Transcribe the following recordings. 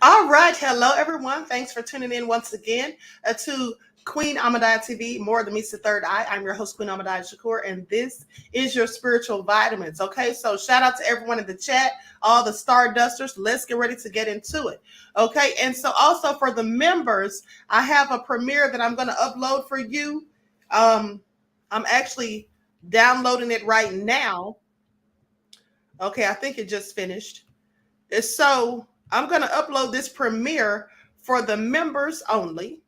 All right. Hello, everyone. Thanks for tuning in once again to Queen Amadai TV, More Than Meets the Third Eye. I'm your host, Queen Amadai Shakur, and this is your spiritual vitamins. Okay, so shout out to everyone in the chat, all the star dusters. Let's get ready to get into it. Okay, and so also for the members, I have a premiere that I'm going to upload for you. I'm actually downloading it right now. Okay, I think it just finished. So I'm going to upload this premiere for the members only.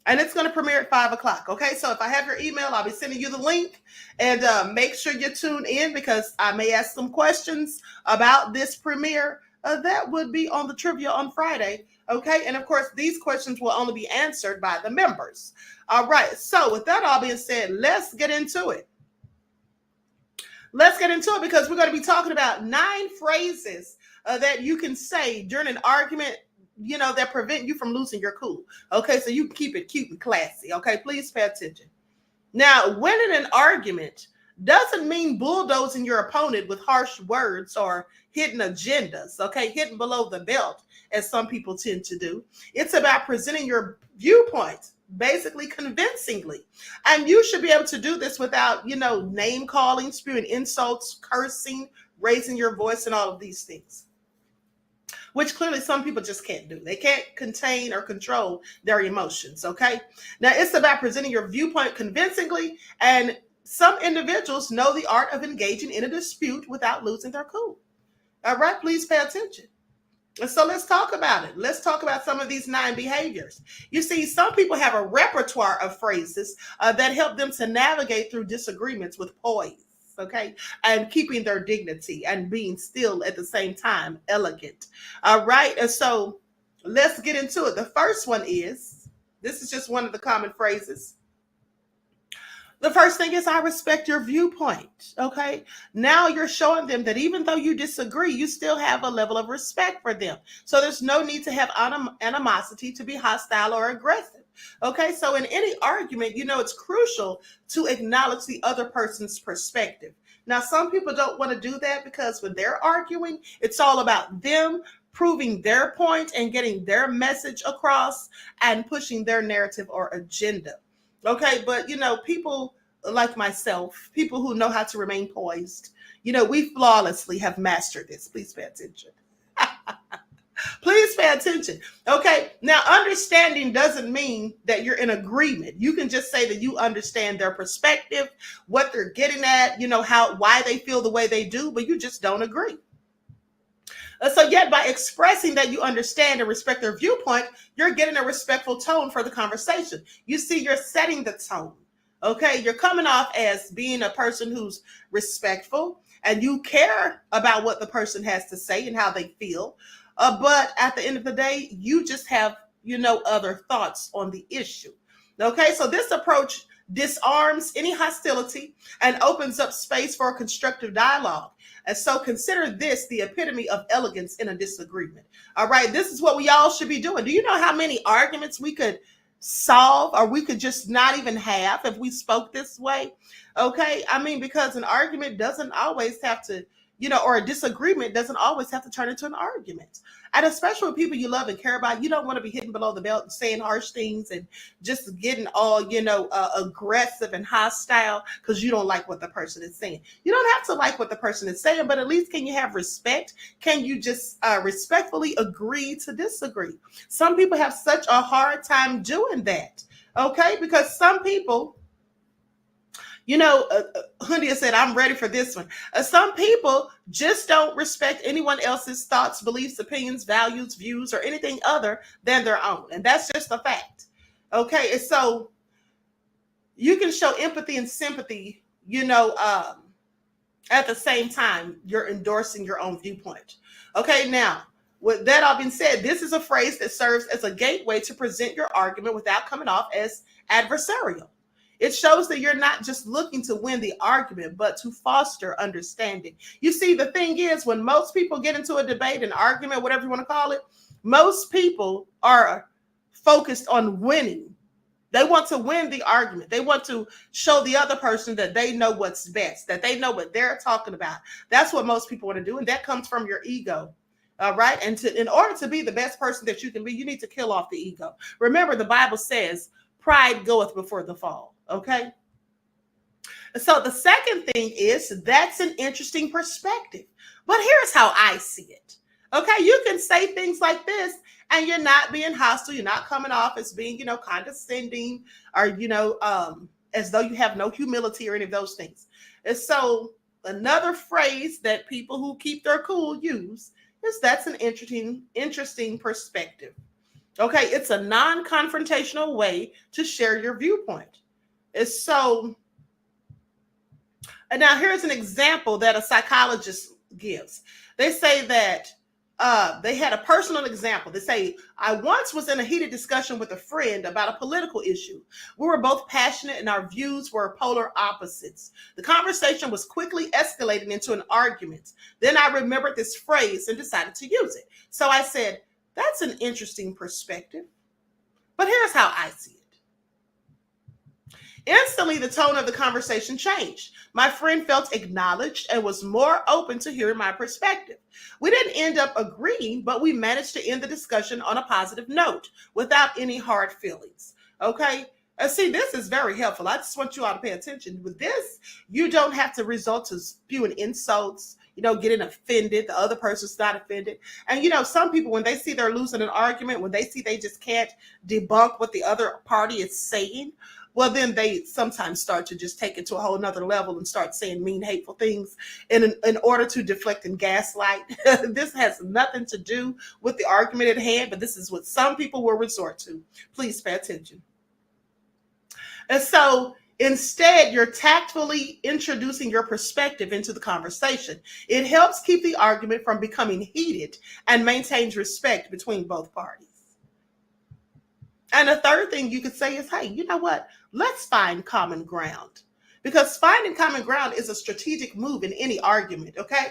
And it's going to premiere at 5 o'clock. Okay, so if I have your email, I'll be sending you the link. And make sure you tune in because I may ask some questions about this premiere. That would be on the trivia on Friday. Okay, and of course, these questions will only be answered by the members. All right, so with that all being said, let's get into it. Let's get into it because we're going to be talking about 9 phrases that you can say during an argument, that prevent you from losing your cool. Okay, so you can keep it cute and classy. Okay, please pay attention. Now, winning an argument doesn't mean bulldozing your opponent with harsh words or hidden agendas, okay, hidden below the belt, as some people tend to do. It's about presenting your viewpoint, basically convincingly. And you should be able to do this without, name calling, spewing insults, cursing, raising your voice, and all of these things, which clearly some people just can't do. They can't contain or control their emotions, okay? Now, it's about presenting your viewpoint convincingly, and some individuals know the art of engaging in a dispute without losing their cool. All right, please pay attention. So let's talk about it. Let's talk about some of these 9 behaviors. You see, some people have a repertoire of phrases that help them to navigate through disagreements with poise, okay, and keeping their dignity and being still at the same time elegant. All right, and so let's get into it. The first one is, this is just one of the common phrases. The first thing is, I respect your viewpoint. Okay. Now you're showing them that even though you disagree, you still have a level of respect for them. So there's no need to have animosity, to be hostile or aggressive. Okay. So in any argument, it's crucial to acknowledge the other person's perspective. Now, some people don't want to do that because when they're arguing, it's all about them proving their point and getting their message across and pushing their narrative or agenda. Okay, but people like myself, people who know how to remain poised, we flawlessly have mastered this. Please pay attention. Please pay attention. Okay, now understanding doesn't mean that you're in agreement. You can just say that you understand their perspective, what they're getting at, why they feel the way they do, but you just don't agree. So yet by expressing that you understand and respect their viewpoint, you're getting a respectful tone for the conversation. You see, you're setting the tone. Okay, you're coming off as being a person who's respectful and you care about what the person has to say and how they feel. But at the end of the day, you just have, other thoughts on the issue. Okay, so this approach disarms any hostility and opens up space for a constructive dialogue. And so consider this the epitome of elegance in a disagreement. All right, this is what we all should be doing. Do you know how many arguments we could solve or we could just not even have if we spoke this way? Okay, I mean, because an argument doesn't always have to, or a disagreement doesn't always have to turn into an argument. And especially with people you love and care about, you don't want to be hitting below the belt and saying harsh things and just getting all, aggressive and hostile because you don't like what the person is saying. You don't have to like what the person is saying, but at least can you have respect? Can you just respectfully agree to disagree? Some people have such a hard time doing that, okay? Because some people, Hundia said, I'm ready for this one. Some people just don't respect anyone else's thoughts, beliefs, opinions, values, views, or anything other than their own. And that's just a fact. Okay. And so you can show empathy and sympathy, at the same time, you're endorsing your own viewpoint. Okay. Now, with that all being said, this is a phrase that serves as a gateway to present your argument without coming off as adversarial. It shows that you're not just looking to win the argument, but to foster understanding. You see, the thing is, when most people get into a debate, an argument, whatever you want to call it, most people are focused on winning. They want to win the argument. They want to show the other person that they know what's best, that they know what they're talking about. That's what most people want to do, and that comes from your ego. All right. And in order to be the best person that you can be, you need to kill off the ego. Remember, the Bible says, pride goeth before the fall. Okay. So the second thing is that's an interesting perspective. But here's how I see it. Okay. You can say things like this and you're not being hostile. You're not coming off as being, condescending or, as though you have no humility or any of those things. And so another phrase that people who keep their cool use is that's an interesting perspective. Okay. It's a non-confrontational way to share your viewpoint. Is so, and now here's an example that a psychologist gives. They say that they had a personal example. They say, I once was in a heated discussion with a friend about a political issue. We were both passionate and our views were polar opposites. The conversation was quickly escalating into an argument. Then I remembered this phrase and decided to use it. So I said, that's an interesting perspective. But here's how I see it. Instantly, the tone of the conversation changed. My friend felt acknowledged and was more open to hearing my perspective. We didn't end up agreeing, but we managed to end the discussion on a positive note without any hard feelings. Okay? And see, this is very helpful. I just want you all to pay attention. With this, you don't have to resort to spewing insults, getting offended. The other person's not offended. And, some people, when they see they're losing an argument, when they see they just can't debunk what the other party is saying, well, then they sometimes start to just take it to a whole nother level and start saying mean, hateful things in order to deflect and gaslight. This has nothing to do with the argument at hand, but this is what some people will resort to. Please pay attention. And so instead, you're tactfully introducing your perspective into the conversation. It helps keep the argument from becoming heated and maintains respect between both parties. And the third thing you could say is, hey, you know what? Let's find common ground. because finding common ground is a strategic move in any argument. Okay.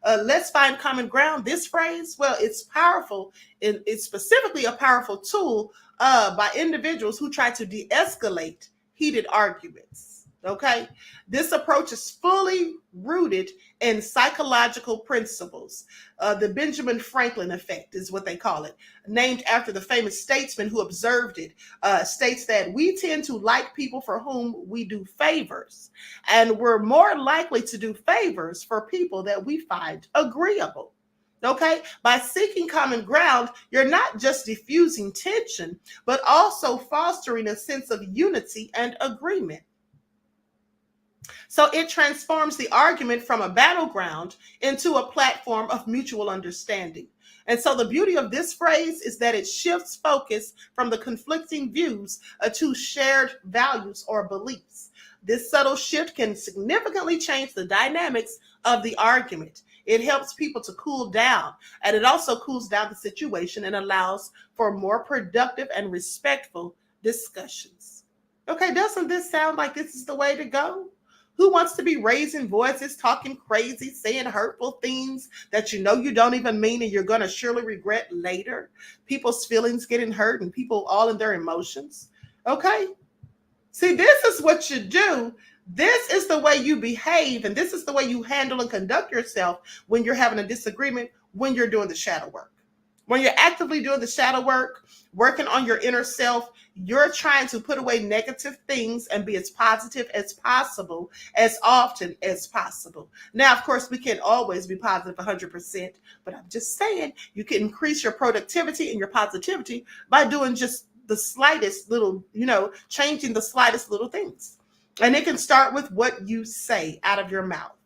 Let's find common ground. This phrase, well, it's powerful. It's specifically a powerful tool by individuals who try to de escalate heated arguments. Okay. This approach is fully rooted in psychological principles. The Benjamin Franklin effect is what they call it, named after the famous statesman who observed it, states that we tend to like people for whom we do favors, and we're more likely to do favors for people that we find agreeable. Okay, by seeking common ground, you're not just diffusing tension, but also fostering a sense of unity and agreement. So it transforms the argument from a battleground into a platform of mutual understanding. And so the beauty of this phrase is that it shifts focus from the conflicting views to shared values or beliefs. This subtle shift can significantly change the dynamics of the argument. It helps people to cool down, and it also cools down the situation and allows for more productive and respectful discussions. Okay, doesn't this sound like this is the way to go? Who wants to be raising voices, talking crazy, saying hurtful things that you know you don't even mean and you're going to surely regret later? People's feelings getting hurt and people all in their emotions. Okay? See, this is what you do. This is the way you behave, and this is the way you handle and conduct yourself when you're having a disagreement, when you're doing the shadow work. When you're actively doing the shadow work, working on your inner self, you're trying to put away negative things and be as positive as possible, as often as possible. Now, of course, we can't always be positive 100%, but I'm just saying you can increase your productivity and your positivity by doing just the slightest little, changing the slightest little things. And it can start with what you say out of your mouth.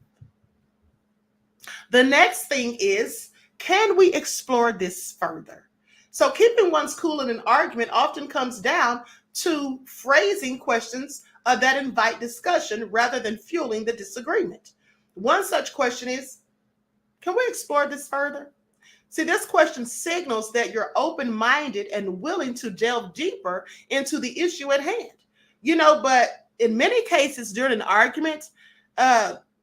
The next thing is, can we explore this further? So keeping one's cool in an argument often comes down to phrasing questions that invite discussion rather than fueling the disagreement. One such question is, can we explore this further? See, this question signals that you're open-minded and willing to delve deeper into the issue at hand. But in many cases during an argument,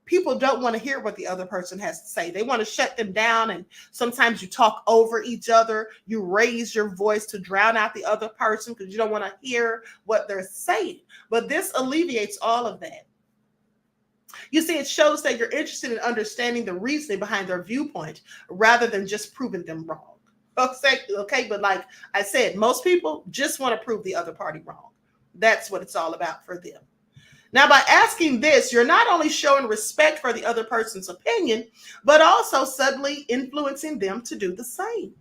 people don't want to hear what the other person has to say. They want to shut them down, and sometimes you talk over each other. You raise your voice to drown out the other person because you don't want to hear what they're saying. But this alleviates all of that. You see, it shows that you're interested in understanding the reasoning behind their viewpoint rather than just proving them wrong. Okay, but like I said, most people just want to prove the other party wrong. That's what it's all about for them. Now, by asking this, you're not only showing respect for the other person's opinion, but also subtly influencing them to do the same.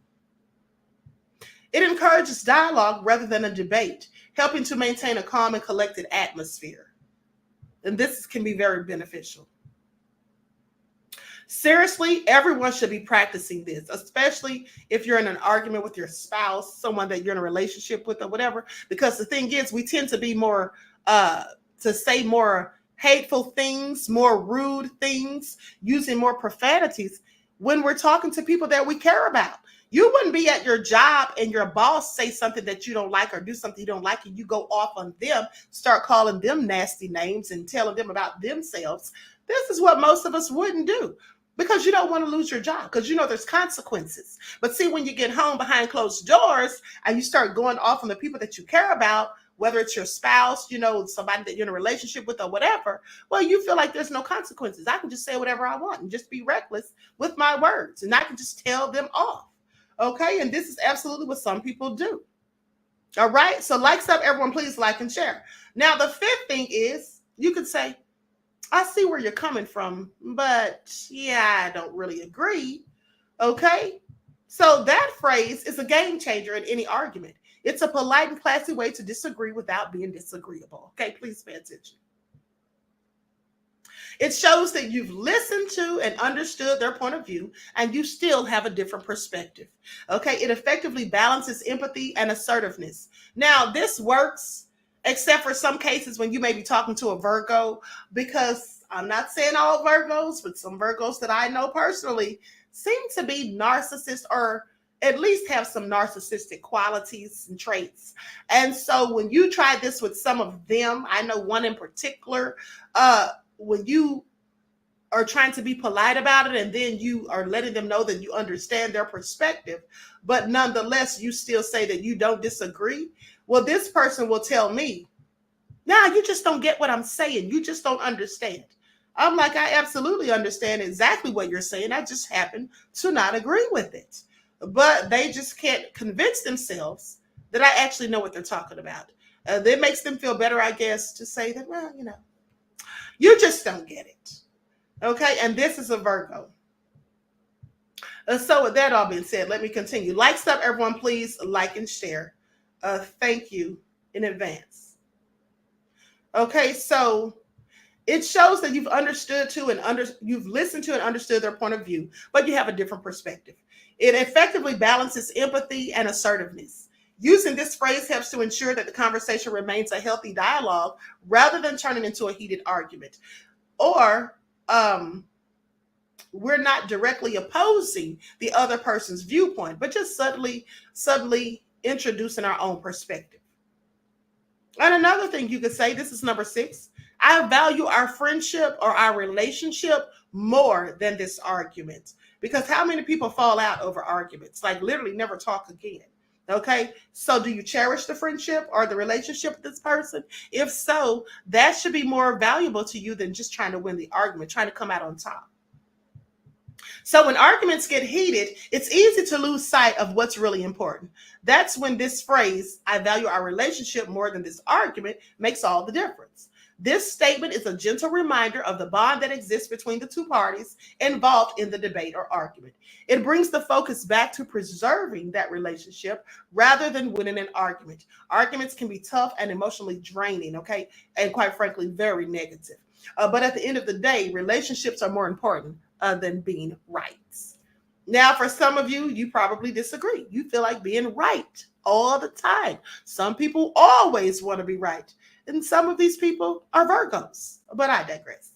It encourages dialogue rather than a debate, helping to maintain a calm and collected atmosphere. And this can be very beneficial. Seriously, everyone should be practicing this, especially if you're in an argument with your spouse, someone that you're in a relationship with or whatever, because the thing is, we tend to be more to say more hateful things, more rude things, using more profanities when we're talking to people that we care about. You wouldn't be at your job and your boss say something that you don't like or do something you don't like, and you go off on them, start calling them nasty names and telling them about themselves. This is what most of us wouldn't do because you don't want to lose your job, because there's consequences. But see, when you get home behind closed doors and you start going off on the people that you care about, whether it's your spouse, somebody that you're in a relationship with or whatever, well, you feel like there's no consequences. I can just say whatever I want and just be reckless with my words, and I can just tell them off. Okay, and this is absolutely what some people do. All right, so likes up, everyone, please like and share. Now, the fifth thing is, you could say, I see where you're coming from, but yeah, I don't really agree. Okay, so that phrase is a game changer in any argument. It's a polite and classy way to disagree without being disagreeable. Okay, please pay attention. It shows that you've listened to and understood their point of view, and you still have a different perspective. Okay, it effectively balances empathy and assertiveness. Now, this works, except for some cases when you may be talking to a Virgo, because I'm not saying all Virgos, but some Virgos that I know personally seem to be narcissists or at least have some narcissistic qualities and traits. And so when you try this with some of them, I know one in particular, when you are trying to be polite about it and then you are letting them know that you understand their perspective, but nonetheless you still say that you don't disagree, well, this person will tell me, nah, you just don't get what I'm saying, you just don't understand. I'm like, I absolutely understand exactly what you're saying, I just happen to not agree with it. But they just can't convince themselves that I actually know what they're talking about. That makes them feel better, I guess, to say that, well, you just don't get it. Okay, and this is a Virgo. So with that all being said, let me continue. Like stuff, everyone, please like and share. Thank you in advance. Okay, so it shows that you've understood to and you've listened to and understood their point of view, but you have a different perspective. It effectively balances empathy and assertiveness. Using this phrase helps to ensure that the conversation remains a healthy dialogue rather than turning into a heated argument. Or we're not directly opposing the other person's viewpoint, but just subtly introducing our own perspective. And another thing you could say, this is number 6, I value our friendship or our relationship more than this argument. Because how many people fall out over arguments? Like literally never talk again. Okay, so do you cherish the friendship or the relationship with this person? If so, that should be more valuable to you than just trying to win the argument, trying to come out on top. So when arguments get heated, it's easy to lose sight of what's really important. That's when this phrase, I value our relationship more than this argument, makes all the difference. This statement is a gentle reminder of the bond that exists between the two parties involved in the debate or argument. It brings the focus back to preserving that relationship rather than winning an argument. Arguments can be tough and emotionally draining, okay? And quite frankly, very negative. But at the end of the day, relationships are more important than being right. Now, for some of you, you probably disagree. You feel like being right all the time. Some people always want to be right. And some of these people are Virgos, but I digress.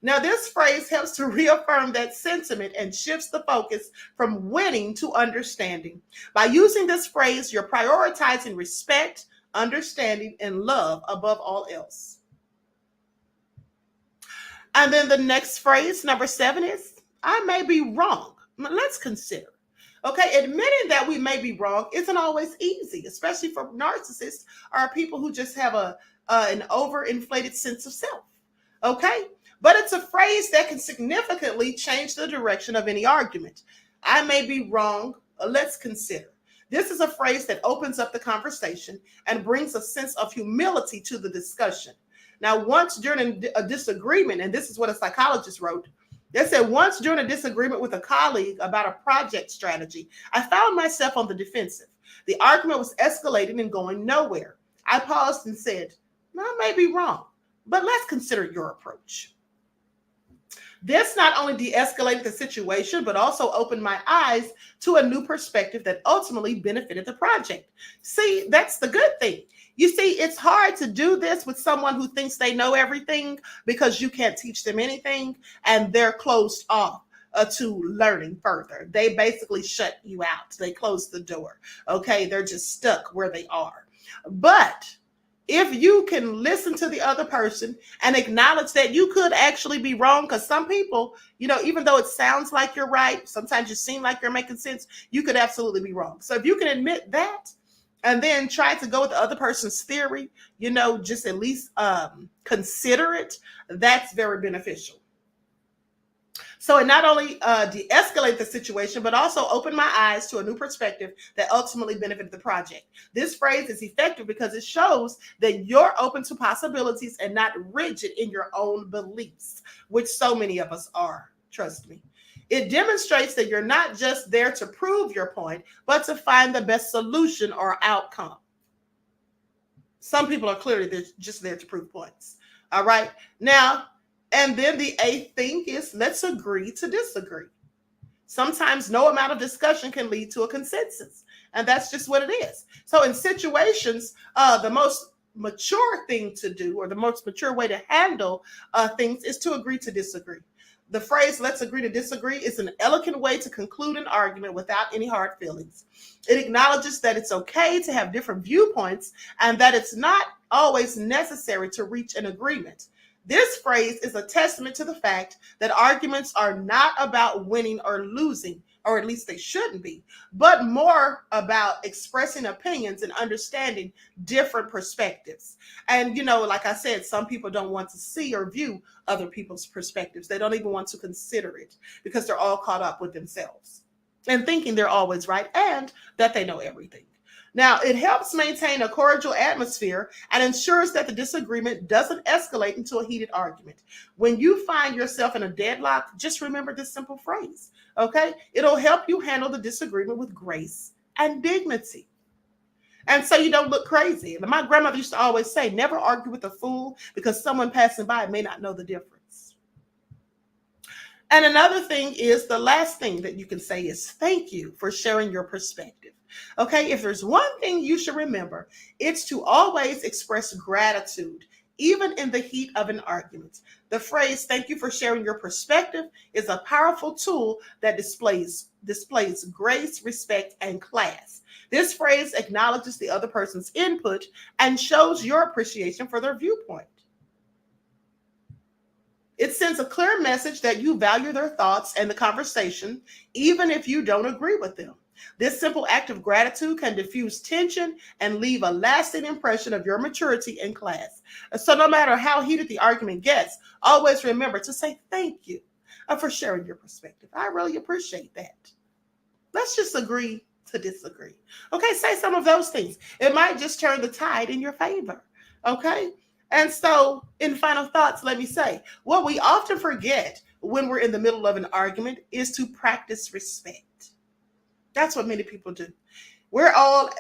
Now, this phrase helps to reaffirm that sentiment and shifts the focus from winning to understanding. By using this phrase, you're prioritizing respect, understanding, and love above all else. And then the next phrase, number 7, is, I may be wrong. Let's consider. Okay, admitting that we may be wrong isn't always easy, especially for narcissists or people who just have an overinflated sense of self. Okay, but it's a phrase that can significantly change the direction of any argument. I may be wrong. Let's consider. This is a phrase that opens up the conversation and brings a sense of humility to the discussion. Now, once during a disagreement, and this is what a psychologist wrote, they said, once during a disagreement with a colleague about a project strategy, I found myself on the defensive. The argument was escalating and going nowhere. I paused and said, I may be wrong, but let's consider your approach. This not only de-escalated the situation, but also opened my eyes to a new perspective that ultimately benefited the project. See, that's the good thing. You see, it's hard to do this with someone who thinks they know everything because you can't teach them anything and they're closed off to learning further. They basically shut you out. They close the door. Okay, they're just stuck where they are. But if you can listen to the other person and acknowledge that you could actually be wrong, because some people, even though it sounds like you're right, sometimes you seem like you're making sense, you could absolutely be wrong. So if you can admit that and then try to go with the other person's theory, just at least consider it, that's very beneficial. So it not only de-escalated the situation, but also opened my eyes to a new perspective that ultimately benefited the project. This phrase is effective because it shows that you're open to possibilities and not rigid in your own beliefs, which so many of us are, trust me. It demonstrates that you're not just there to prove your point, but to find the best solution or outcome. Some people are clearly just there to prove points. All right. Now, and then the 8th thing is, let's agree to disagree. Sometimes no amount of discussion can lead to a consensus, and that's just what it is. So in situations, the most mature thing to do, or the most mature way to handle things, is to agree to disagree. The phrase "let's agree to disagree" is an elegant way to conclude an argument without any hard feelings. It acknowledges that it's okay to have different viewpoints and that it's not always necessary to reach an agreement. This phrase is a testament to the fact that arguments are not about winning or losing, or at least they shouldn't be, but more about expressing opinions and understanding different perspectives. And, like I said, some people don't want to see or view other people's perspectives. They don't even want to consider it because they're all caught up with themselves and thinking they're always right and that they know everything. Now, it helps maintain a cordial atmosphere and ensures that the disagreement doesn't escalate into a heated argument. When you find yourself in a deadlock, just remember this simple phrase, okay? It'll help you handle the disagreement with grace and dignity. And so you don't look crazy. My grandmother used to always say, never argue with a fool because someone passing by may not know the difference. And another thing is, the last thing that you can say is thank you for sharing your perspective. Okay, if there's one thing you should remember, it's to always express gratitude, even in the heat of an argument. The phrase "thank you for sharing your perspective" is a powerful tool that displays grace, respect, and class. This phrase acknowledges the other person's input and shows your appreciation for their viewpoint. It sends a clear message that you value their thoughts and the conversation, even if you don't agree with them. This simple act of gratitude can diffuse tension and leave a lasting impression of your maturity and class. So no matter how heated the argument gets, always remember to say thank you for sharing your perspective. I really appreciate that. Let's just agree to disagree. Okay, say some of those things. It might just turn the tide in your favor. Okay? And so, in final thoughts, let me say, what we often forget when we're in the middle of an argument is to practice respect. That's what many people do. We're all,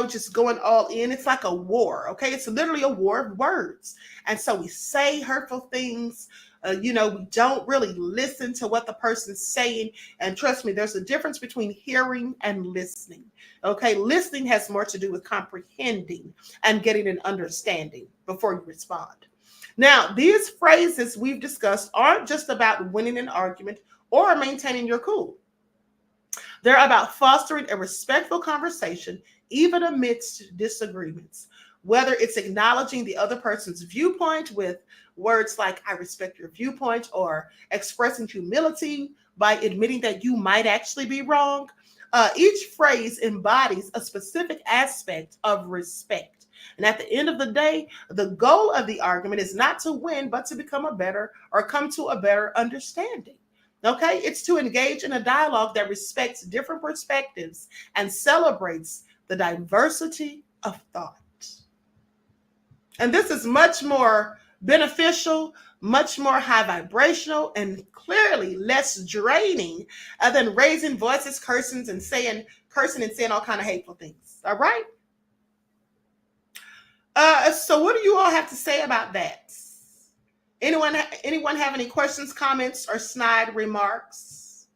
just going all in. It's like a war, okay? It's literally a war of words. And so we say hurtful things. We don't really listen to what the person's saying. And trust me, there's a difference between hearing and listening, okay? Listening has more to do with comprehending and getting an understanding before you respond. Now, these phrases we've discussed aren't just about winning an argument or maintaining your cool. They're about fostering a respectful conversation, even amidst disagreements. Whether it's acknowledging the other person's viewpoint with words like "I respect your viewpoint," or expressing humility by admitting that you might actually be wrong, each phrase embodies a specific aspect of respect. And at the end of the day, the goal of the argument is not to win, but to become a better or come to a better understanding. Okay, it's to engage in a dialogue that respects different perspectives and celebrates the diversity of thought. And this is much more beneficial, much more high vibrational, and clearly less draining than raising voices, cursing and saying all kind of hateful things. All right. So what do you all have to say about that? Anyone have any questions, comments, or snide remarks?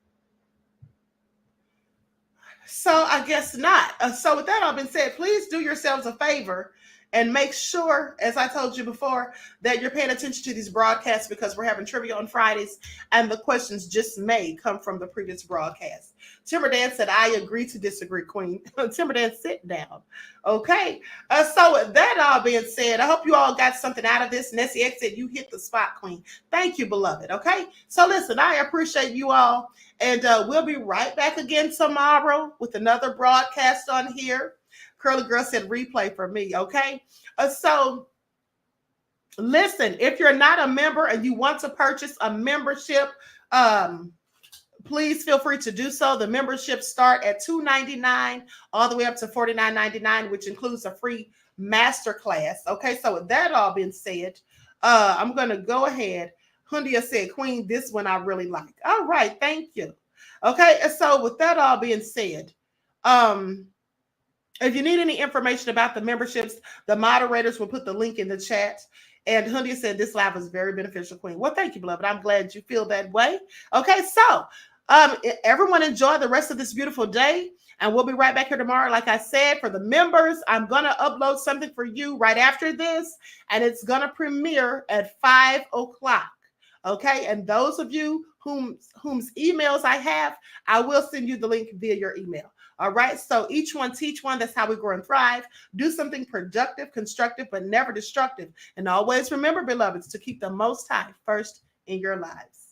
So I guess not. So with that all been said, please do yourselves a favor and make sure, as I told you before, that you're paying attention to these broadcasts because we're having trivia on Fridays and the questions just may come from the previous broadcast. Timber Dan said, "I agree to disagree, Queen." Timber Dan, sit down. Okay. So with that all being said, I hope you all got something out of this. Nessie X said, "You hit the spot, Queen." Thank you, beloved. Okay. So listen, I appreciate you all. And we'll be right back again tomorrow with another broadcast on here. Curly Girl said replay for me, okay? So listen, if you're not a member and you want to purchase a membership, please feel free to do so. The memberships start at $2.99 all the way up to $49.99, which includes a free masterclass. Okay, so with that all being said, I'm going to go ahead. Hundia said, "Queen, this one I really like." All right, thank you. Okay, so with that all being said, if you need any information about the memberships, the moderators will put the link in the chat. And Hundia said, "This live is very beneficial, Queen." Well, thank you, beloved. I'm glad you feel that way. Okay, so everyone enjoy the rest of this beautiful day. And we'll be right back here tomorrow. Like I said, for the members, I'm going to upload something for you right after this. And it's going to premiere at 5 o'clock. Okay. And those of you whom's emails I have, I will send you the link via your email. All right. So each one teach one. That's how we grow and thrive. Do something productive, constructive, but never destructive. And always remember, beloveds, to keep the Most High first in your lives.